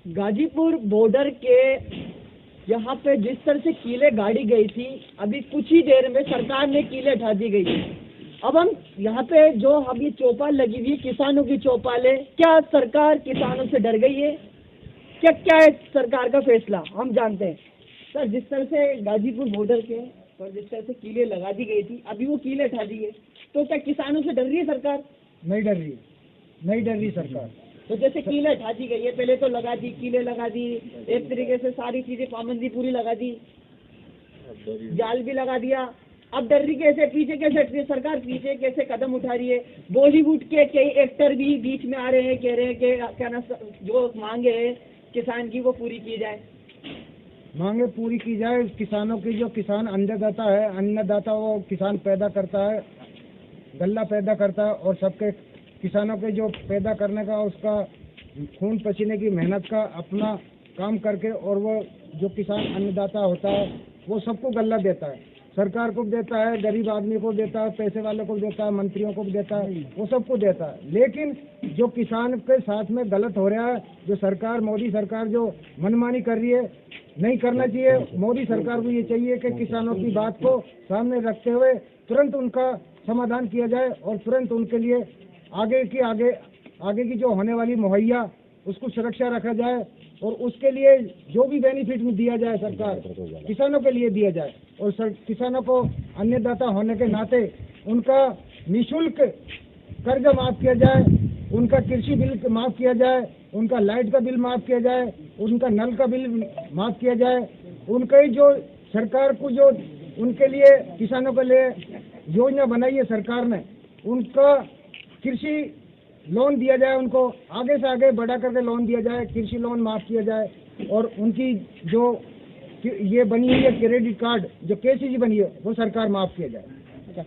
Ghazipur border के यहाँ पे जिस तरह से कीलें गाड़ी गई थी, अभी कुछ ही देर में सरकार ने कीलें हटा दी गई थी। अब हम यहाँ पे जो अब ये चौपाल लगी हुई है, किसानों की चौपाल है, क्या सरकार किसानों से डर गई है? क्या है सरकार का फैसला हम जानते हैं। सर, जिस तरह से गाजीपुर बॉर्डर के पर जिस तरह से कीलें लगा दी गई थी, अभी वो कीलें हटा दी है, तो क्या किसानों से डर रही है सरकार? नहीं डर रही, नहीं डर रही सरकार। तो जैसे कीलें हटा दी गई है, पहले तो लगा दी, कीलें लगा दी, एक तरीके से सारी चीजें पाबंदी पूरी लगा दी, जाल भी लगा दिया, अब डर रही कैसे? पीछे कैसे हट रही है सरकार? पीछे कैसे कदम उठा रही है? बॉलीवुड के कई एक्टर भी बीच में आ रहे हैं, कह रहे हैं कि क्या ना, जो मांगे है किसान की वो पूरी की जाए। मांगे पूरी की जाए किसानों की। जो किसान अन्नदाता है, अन्नदाता वो किसान पैदा करता है, गल्ला पैदा करता है, और सबके किसानों के जो पैदा करने का उसका खून पसीने की मेहनत का अपना काम करके, और वो जो किसान अन्नदाता होता है वो सबको गल्ला देता है, सरकार को भी देता है, गरीब आदमी को देता है, पैसे वालों को भी देता है, मंत्रियों को भी देता है, वो सबको देता है। लेकिन जो किसान के साथ में गलत हो रहा है, जो सरकार, मोदी सरकार जो मनमानी कर रही है, नहीं करना चाहिए। मोदी सरकार को ये चाहिए कि किसानों की बात को सामने रखते हुए तुरंत उनका समाधान किया जाए, और तुरंत उनके लिए आगे की जो होने वाली मुहैया उसको सुरक्षा रखा जाए, और उसके लिए जो भी बेनिफिट दिया जाए सरकार किसानों के लिए दिया जाए, और किसानों को अन्नदाता होने के नाते उनका निःशुल्क कर्ज माफ किया जाए, उनका कृषि बिल माफ किया जाए, उनका लाइट का बिल माफ किया जाए, उनका नल का बिल माफ किया जाए, उनके जो सरकार को जो उनके लिए किसानों के लिए योजना बनाई है सरकार ने, उनका कृषि लोन दिया जाए, उनको आगे से आगे बढ़ा करके लोन दिया जाए, कृषि लोन माफ किया जाए, और उनकी जो ये बनी हुई है क्रेडिट कार्ड जो KCC बनी है वो सरकार माफ किया जाए।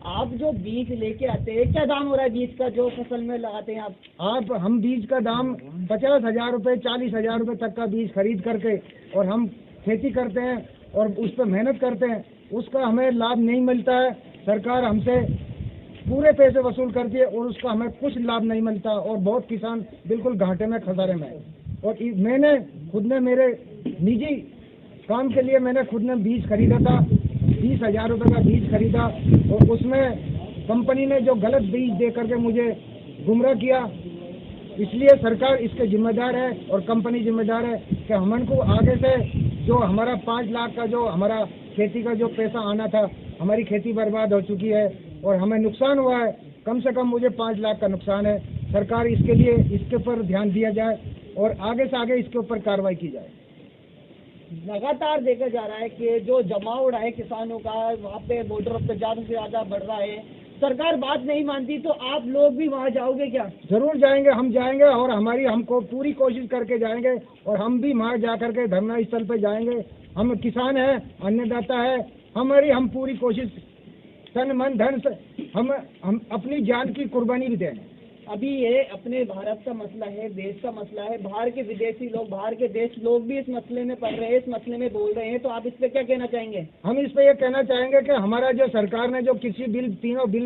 आप जो बीज लेके आते हैं, क्या दाम हो रहा है बीज का जो फसल में लगाते हैं आप? हम बीज का दाम 50,000 रुपये 40,000 रुपये तक का बीज खरीद करके, और हम खेती करते हैं और उस पर मेहनत करते हैं, उसका हमें लाभ नहीं मिलता है। सरकार हमसे पूरे पैसे वसूल करती है और उसका हमें कुछ लाभ नहीं मिलता, और बहुत किसान बिल्कुल घाटे में, खसारे में है। और मैंने खुद ने मेरे निजी काम के लिए मैंने खुद ने बीज खरीदा था, 20,000 रुपये का बीज खरीदा, और उसमें कंपनी ने जो गलत बीज दे करके मुझे गुमराह किया, इसलिए सरकार इसके जिम्मेदार है और कंपनी जिम्मेदार है कि हमको आगे से जो हमारा 5 लाख का जो हमारा खेती का जो पैसा आना था, हमारी खेती बर्बाद हो चुकी है और हमें नुकसान हुआ है, कम से कम मुझे 5 लाख का नुकसान है। सरकार इसके लिए इसके ऊपर ध्यान दिया जाए और आगे से आगे इसके ऊपर कार्रवाई की जाए। लगातार देखा जा रहा है कि जो जमाव रहा है किसानों का वहाँ पे बॉर्डर पे ज़्यादा से ज़्यादा बढ़ रहा है, सरकार बात नहीं मानती, तो आप लोग भी वहाँ जाओगे क्या? जरूर जाएंगे, हम जाएंगे, और हमको पूरी कोशिश करके जाएंगे, और हम भी वहाँ जा करके धरना स्थल पे जाएंगे। हम किसान हैं, अन्नदाता है, हम पूरी कोशिश तन मन धन से हम अपनी जान की कुर्बानी भी दें। अभी ये अपने भारत का मसला है, देश का मसला है, बाहर के विदेशी लोग, बाहर के देश लोग भी इस मसले में पढ़ रहे हैं, इस मसले में बोल रहे हैं, तो आप इस पे क्या कहना चाहेंगे? हम इस पे ये कहना चाहेंगे कि हमारा जो सरकार ने जो कृषि बिल, तीनों बिल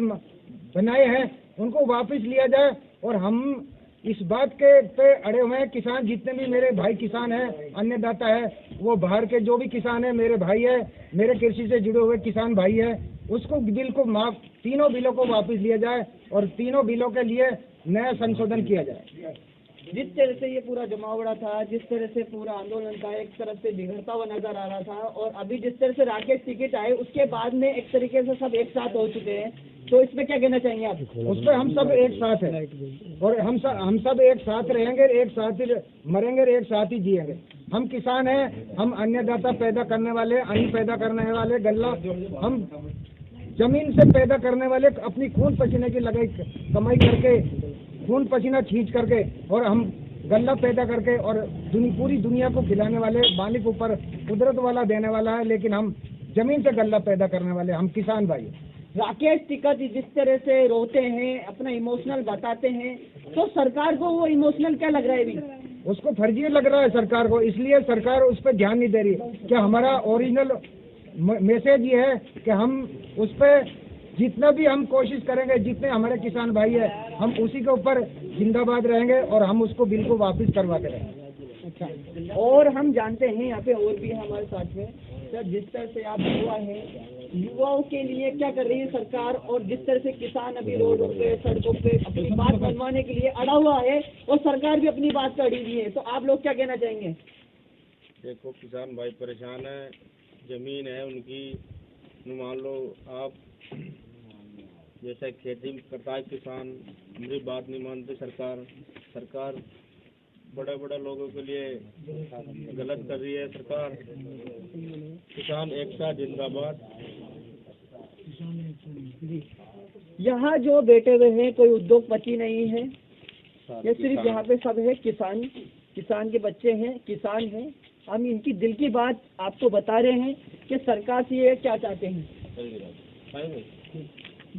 बनाए हैं, उनको वापस लिया जाए, और हम इस बात के पे अड़े हुए हैं। किसान जितने भी मेरे भाई किसान हैं, अन्नदाता है, वो बाहर के जो भी किसान है मेरे भाई है, मेरे कृषि से जुड़े हुए किसान भाई है, उसको बिल को माफ, तीनों बिलों को वापस लिया जाए और तीनों बिलों के लिए नया संशोधन किया जाए। जिस तरह से ये पूरा जमावड़ा था, जिस तरह से पूरा आंदोलन था, एक तरफ से बिगड़ता हुआ नजर आ रहा था, और अभी जिस तरह से राकेश टिकट आए उसके बाद में एक तरीके से सब एक साथ हो चुके हैं, तो इसमें क्या कहना चाहेंगे आप? उस पर हम सब एक साथ हैं, और हम सब एक साथ रहेंगे, एक साथ ही मरेंगे, एक साथ ही जिएंगे। हम किसान हैं, हम अन्नदाता पैदा करने वाले, अन्न पैदा करने वाले, गल्ला हम जमीन से पैदा करने वाले, अपनी खून पसीने की लगाई कमाई करके, खून पसीना खींच करके, और हम गल्ला पैदा करके, और पूरी दुनिया को खिलाने वाले, मालिक ऊपर कुदरत वाला देने वाला है, लेकिन हम जमीन से गल्ला पैदा करने वाले, हम किसान भाई। राकेश टिकैत जिस तरह से रोते हैं, अपना इमोशनल बताते हैं, तो सरकार को वो इमोशनल क्या लग रहा है? अभी उसको फर्जी लग रहा है सरकार को, इसलिए सरकार उस पर ध्यान नहीं दे रही। क्या हमारा ओरिजिनल मैसेज ये है कि हम उस पर जितना भी हम कोशिश करेंगे, जितने हमारे किसान भाई है, हम उसी के ऊपर जिंदाबाद रहेंगे, और हम उसको बिल को वापस करवाते रहेंगे। अच्छा, और हम जानते हैं यहाँ पे और भी है हमारे साथ में सर, जिस तरह से आप युवा है, युवाओं के लिए क्या कर रही है सरकार, और जिस तरह से किसान अभी रोडों पे सड़कों पे अपनी बात मनवाने के लिए अड़ा हुआ है और सरकार भी अपनी बात पर अड़ी हुई है, तो आप लोग क्या कहना चाहेंगे? देखो, किसान भाई परेशान है, जमीन है उनकी, मान लो आप जैसे खेती करता है किसान, हमारी बात नहीं मानती सरकार बड़े बड़े लोगों के लिए गलत कर रही है सरकार। किसान एकता जिंदाबाद। यहाँ जो बैठे हुए हैं कोई उद्योगपति नहीं है, ये सिर्फ यहाँ पे सब है किसान के बच्चे हैं, किसान हैं। हम इनकी दिल की बात आपको बता रहे हैं कि सरकार से ये क्या चाहते हैं।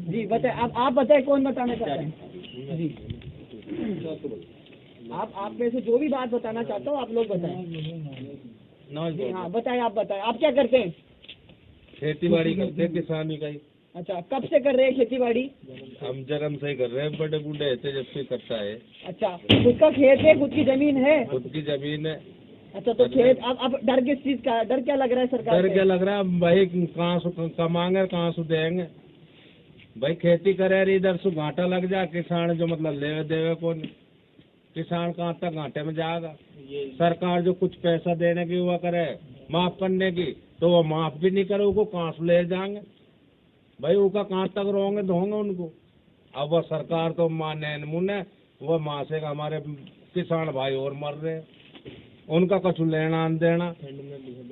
जी बताए, आप बताए, कौन बताना चाहते हैं? जी आप में से जो भी बात बताना चाहता हो आप लोग बताएं। जी हाँ बताएं, आप बताएं, आप क्या करते हैं? खेती बाड़ी करते हैं, किसानी का ही। अच्छा, कब से कर रहे हैं खेती बाड़ी? हम जन्म से ही कर रहे हैं, बड़े बूढ़े ऐसे जब से करता है। अच्छा, खुद का खेत है, खुद की जमीन है? खुद की जमीन है। अच्छा, तो खेत अब डर किस चीज का, डर क्या लग रहा है सरकार डर से? क्या लग रहा है भाई, कहाँ से कमाएंगे, कहाँ से देंगे भाई। खेती करे इधर से घाटा लग जाए, किसान जो मतलब लेवे देवे कौन, किसान कहाँ तक घाटे में जाएगा। सरकार जो कुछ पैसा देने की हुआ करे, माफ करने की, तो वो माफ भी नहीं करे, उसको कहाँ से ले जाएंगे भाई, उसका कहाँ तक रोंगे धोंगे उनको। अब वह सरकार तो माने मुने, वह माँ से हमारे किसान भाई और मर रहे, उनका कुछ लेना देना।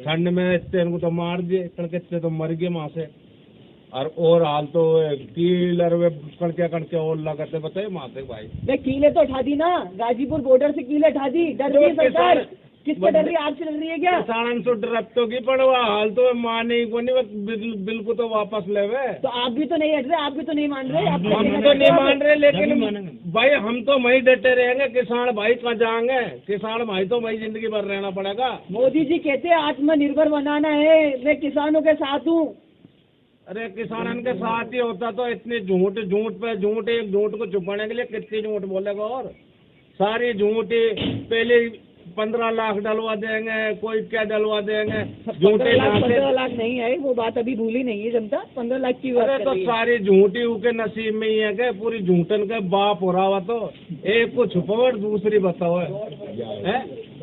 ठंड में इतने उनको तो मार दिए, कितने तो मर गए माँ से। और हाल तो कीलर वे कणके और लगाते बताए माँ से भाई। वे कीले तो उठा दी ना, गाजीपुर बॉर्डर से कीले उठा दी। डर रही है सरकार, किससे डर रही है? आपसे डर रही है क्या? किसान से डरतो की पड़वा, हाल तो माने को नहीं, बिल को तो वापस लेवे। तो आप भी तो नहीं हट रहे, आप भी तो नहीं मान रहे। हम तो नहीं मान रहे, लेकिन भाई हम तो वही डटे रहेंगे। किसान भाई कहाँ जाएंगे, किसान भाई तो वही जिंदगी भर रहना पड़ेगा। मोदी जी कहते हैं आत्मनिर्भर बनाना है, मैं किसानों के साथ हूँ। अरे किसान के साथ ही होता तो इतनी झूठ पे झूठ, एक झूठ को छुपाने के लिए कितनी झूठ बोलेगा। और सारी झूठी, पहले 15 लाख डलवा देंगे, कोई क्या डलवा देंगे, झूठे 15 लाख नहीं है, वो बात अभी भूली नहीं है जनता। 15 लाख की बात अरे तो सारी झूठी उनके नसीब में ही है कि पूरी झूठन के बाप हो रहा हुआ। तो एक को छुपाओ और दूसरी बताओ है।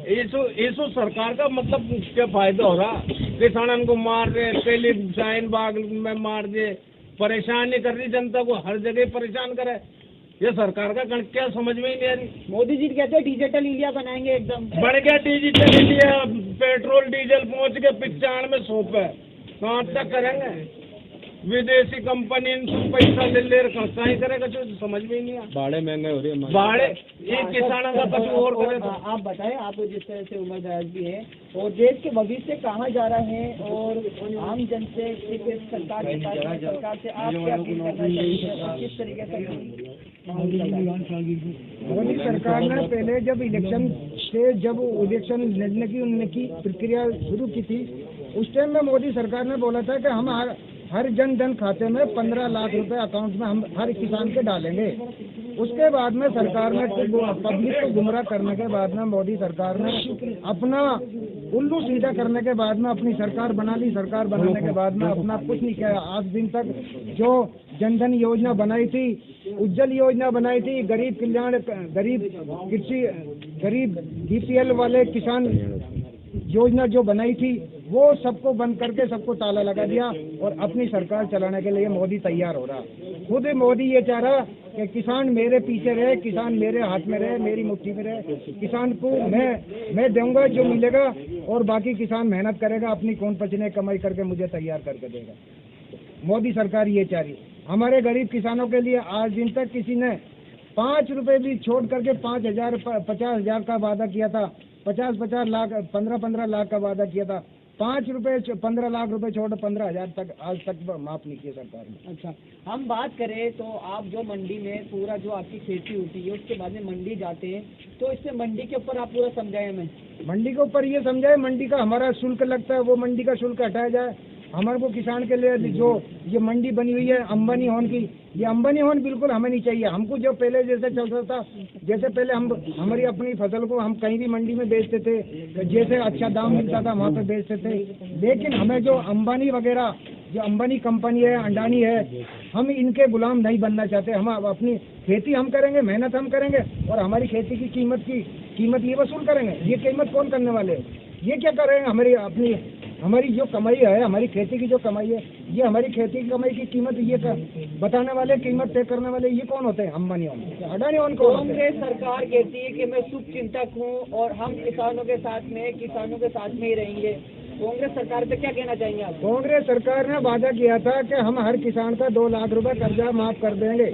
इसो सरकार का मतलब क्या फायदा हो रहा? किसानों को मार रहे, पहले शाहीन बाग में मार दिए, परेशान नहीं कर रही जनता को, हर जगह परेशान करे। ये सरकार का गण क्या समझ में ही नहीं आ रही। मोदी जी कहते हैं डिजिटल इंडिया बनाएंगे एकदम। बढ़ गया डिजिटल इंडिया, पेट्रोल डीजल पहुंच के 95 पे, कहाँ तक करेंगे? विदेशी कंपनी पैसा ले खर्चा ही करेगा, जो समझ में ही नहीं आ। भाड़े महंगे हो रही है, भाड़े ये किसानों का कुछ और करे। आप बताएं, आप जिस तरह से उम्र दराज भी है और देश के भविष्य कहाँ जा रहा है, और आम जन से सरकार से आप क्या अपील करना चाहिए, किस तरीके से? मोदी सरकार ने पहले जब इलेक्शन लड़ने की उनकी प्रक्रिया शुरू की थी, उस टाइम में मोदी सरकार ने बोला था कि हम हर जन खाते में 15 लाख रुपए अकाउंट में हम हर किसान के डालेंगे। उसके बाद में सरकार ने पब्लिक को गुमराह करने के बाद में मोदी सरकार ने अपना उल्लू सीधा करने के बाद में अपनी सरकार बना ली। सरकार बनाने के बाद में अपना कुछ नहीं किया। आज दिन तक जो जनधन योजना बनाई थी, उज्जवल योजना बनाई थी, गरीब कल्याण, गरीब बीपीएल वाले किसान योजना जो बनाई थी, वो सबको बंद करके सबको ताला लगा दिया और अपनी सरकार चलाने के लिए मोदी तैयार हो रहा। खुद मोदी ये चाह रहा कि किसान मेरे पीछे रहे, किसान मेरे हाथ में रहे, मेरी मुट्ठी में रहे, किसान को मैं दूंगा जो मिलेगा और बाकी किसान मेहनत करेगा, अपनी कौन पचने कमाई करके मुझे तैयार करके देगा। मोदी सरकार ये चाह रही। हमारे गरीब किसानों के लिए आज दिन तक किसी ने 5 रुपए भी छोड़ करके 5,000 50,000 का वादा किया था, 50 लाख 15 लाख का वादा किया था। 5 रुपए 15 लाख रुपए छोड़ 15,000 तक आज तक माफ नहीं किया सरकार ने। अच्छा, हम बात करें तो आप जो मंडी में पूरा जो आपकी खेती होती है उसके बाद में मंडी जाते हैं, तो इससे मंडी के ऊपर आप पूरा समझाए हमें। मंडी के ऊपर ये समझाए, मंडी का हमारा शुल्क लगता है वो मंडी का शुल्क हटाया जाए। हमारे को किसान के लिए जो ये मंडी बनी हुई है अंबानी होन की, ये अंबानी होन बिल्कुल हमें नहीं चाहिए। हमको जो पहले जैसे चलता था, जैसे पहले हम हमारी अपनी फसल को हम कहीं भी मंडी में बेचते थे, जैसे अच्छा दाम मिलता था वहाँ पे बेचते थे। लेकिन हमें जो अंबानी वगैरह, जो अंबानी कंपनी है, अडानी है, हम इनके गुलाम नहीं बनना चाहते। हम अपनी खेती हम करेंगे, मेहनत हम करेंगे और हमारी खेती की कीमत ये वसूल करेंगे। ये कीमत कौन करने वाले हैं? ये क्या करेंगे? हमारी जो कमाई है, हमारी खेती की जो कमाई है, ये हमारी खेती की कमाई की कीमत बताने वाले, कीमत तय करने वाले ये कौन होते हैं? अंबानी होन, अडानी होन कौन होते हैं? कांग्रेस सरकार कहती है कि मैं शुभ चिंतक हूँ और हम किसानों के साथ में ही रहेंगे। कांग्रेस सरकार पे क्या कहना चाहेंगे आप? कांग्रेस सरकार ने वादा किया था कि हम हर किसान का 2 लाख रुपए कर्जा माफ कर देंगे,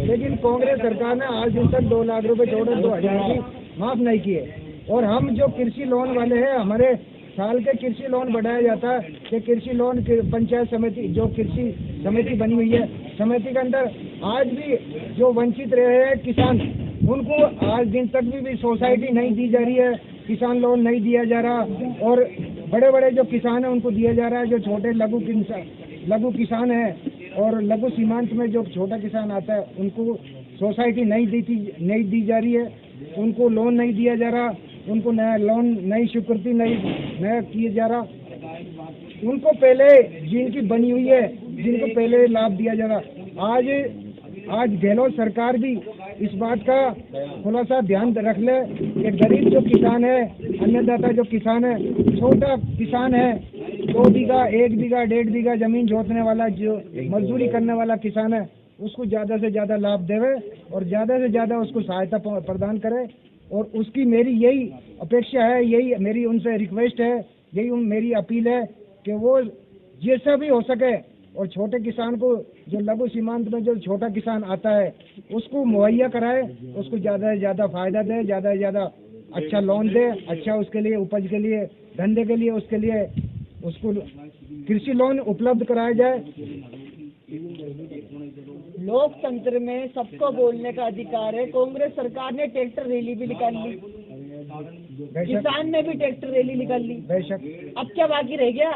लेकिन कांग्रेस सरकार ने आज दिन तक 2 लाख रुपए छोड़े 2000 भी माफ नहीं किए। और हम जो कृषि लोन वाले हैं, हमारे साल के कृषि लोन बढ़ाया जाता है कि कृषि लोन पंचायत समिति, जो कृषि समिति बनी हुई है, समिति के अंदर आज भी जो वंचित रहे हैं किसान, उनको आज दिन तक भी सोसाइटी नहीं दी जा रही है, किसान लोन नहीं दिया जा रहा। और बड़े बड़े जो किसान हैं उनको दिया जा रहा है, जो छोटे लघु किसान हैं और लघु सीमांत में जो छोटा किसान आता है उनको सोसाइटी नहीं दी जा रही है, उनको लोन नहीं दिया जा रहा, उनको नया लोन, नई स्वीकृति नया किया जा रहा। उनको पहले जिनकी बनी हुई है, जिनको पहले लाभ दिया जा रहा। आज गहलोत सरकार भी इस बात का थोड़ा सा ध्यान रख ले कि गरीब जो किसान है, अन्नदाता जो किसान है, छोटा किसान है, 2 बीघा, 1 बीघा, 1.5 बीघा जमीन जोतने वाला, जो मजदूरी करने वाला किसान है, उसको ज़्यादा से ज़्यादा लाभ देवे और ज़्यादा से ज़्यादा उसको सहायता प्रदान करे। और उसकी मेरी यही अपेक्षा है, यही मेरी उनसे रिक्वेस्ट है, यही मेरी अपील है कि वो जैसा भी हो सके और छोटे किसान को, जो लघु सीमांत में जो छोटा किसान आता है, उसको मुहैया कराए, उसको ज़्यादा से ज़्यादा फायदा दे, ज़्यादा से ज़्यादा अच्छा लोन दे, अच्छा उसके लिए उपज के लिए, धंधे के लिए, उसके लिए उसको कृषि लोन उपलब्ध कराया जाए। लोकतंत्र में सबको बोलने का अधिकार है। कांग्रेस सरकार ने ट्रैक्टर रैली भी निकाल ली, किसान ने भी ट्रैक्टर रैली निकाल ली। बेशक अब क्या बाकी रह गया?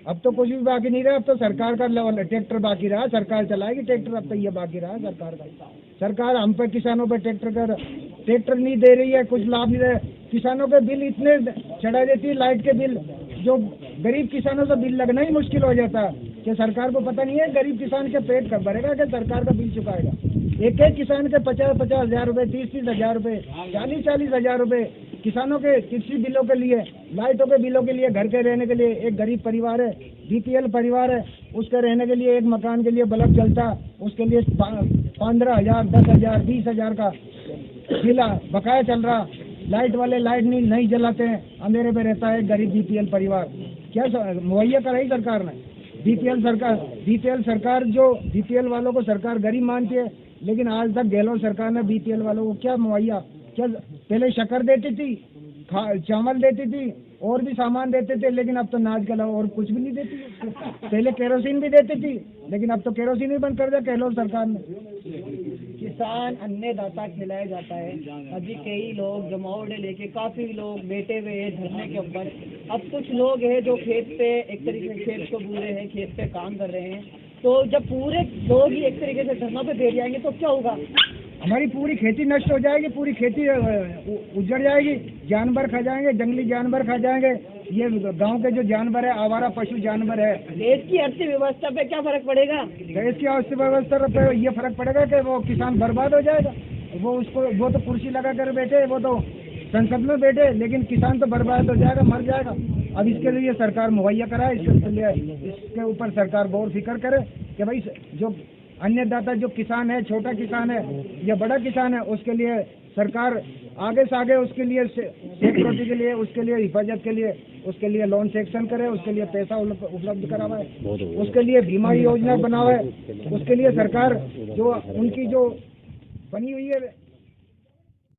अब तो कुछ भी बाकी नहीं रहा। अब तो सरकार का लेवल ट्रैक्टर बाकी रहा, सरकार चलाएगी ट्रैक्टर। अब तो ये बाकी रहा सरकार का। सरकार हम पे, किसानों पे ट्रैक्टर नहीं दे रही है, कुछ लाभ नहीं दे। किसानों के बिल इतने चढ़ा देती है, लाइट के बिल, जो गरीब किसानों का बिल लगना ही मुश्किल हो जाता है कि सरकार को पता नहीं है गरीब किसान के पेट कब भरेगा कि सरकार का बिल चुकाएगा। एक किसान के 50-50 हज़ार रुपये, 30-30 हज़ार रुपये, 40-40 हज़ार रुपये किसानों के कृषि बिलों के लिए, लाइटों के बिलों के लिए, घर के रहने के लिए। एक गरीब परिवार है, BPL परिवार है, उसके रहने के लिए एक मकान के लिए बल्ब जलता, उसके लिए 15,000, 10,000, 20,000 का बिल बकाया चल रहा। लाइट वाले लाइट नहीं जलाते हैं, अंधेरे में रहता है गरीब BPL परिवार। क्या मुहैया कराई सरकार ने? BPL सरकार जो BPL वालों को सरकार गरीब मानती है, लेकिन आज तक गहलोत सरकार ने BPL वालों को क्या मुहैया, क्या पहले शक्कर देती थी, चावल देती थी और भी सामान देते थे, लेकिन अब तो नाज के अलावा और कुछ भी नहीं देती। पहले केरोसिन भी देती थी, लेकिन अब तो केरोसिन भी बंद कर दिया गहलोत सरकार ने। किसान अन्नदाता खिलाया जाता है। अभी कई लोग जमावड़े लेके, काफी लोग बैठे हुए हैं धरने के ऊपर। अब कुछ लोग हैं जो खेत पे, एक तरीके से खेत को बू रहे हैं, खेत पे काम कर रहे हैं। तो जब पूरे लोग ही एक तरीके से धरनों पे बैठ जाएंगे तो क्या होगा? हमारी पूरी खेती नष्ट हो जाएगी, पूरी खेती उजड़ जाएगी, जानवर खा जाएंगे, जंगली जानवर खा जाएंगे। ये गांव के जो जानवर है, आवारा पशु जानवर है। देश की अर्थव्यवस्था पे क्या फर्क पड़ेगा? देश की अर्थव्यवस्था पे ये फर्क पड़ेगा कि वो किसान बर्बाद हो जाएगा। वो तो कुर्सी लगा कर बैठे, वो तो संसद में बैठे, लेकिन किसान तो बर्बाद हो जाएगा, मर जाएगा। अब इसके लिए सरकार मुहैया कराए, इसके ऊपर सरकार गौर फिक्र करे कि भाई जो अन्नदाता, जो किसान है, छोटा किसान है या बड़ा किसान है, उसके लिए सरकार आगे से आगे उसके लिए सिक्योरिटी के लिए, उसके लिए हिफाजत के लिए, उसके लिए लोन सेक्शन करे, उसके लिए पैसा उपलब्ध करावे, उसके लिए बीमा योजना बनावे। उसके लिए सरकार जो उनकी जो बनी हुई है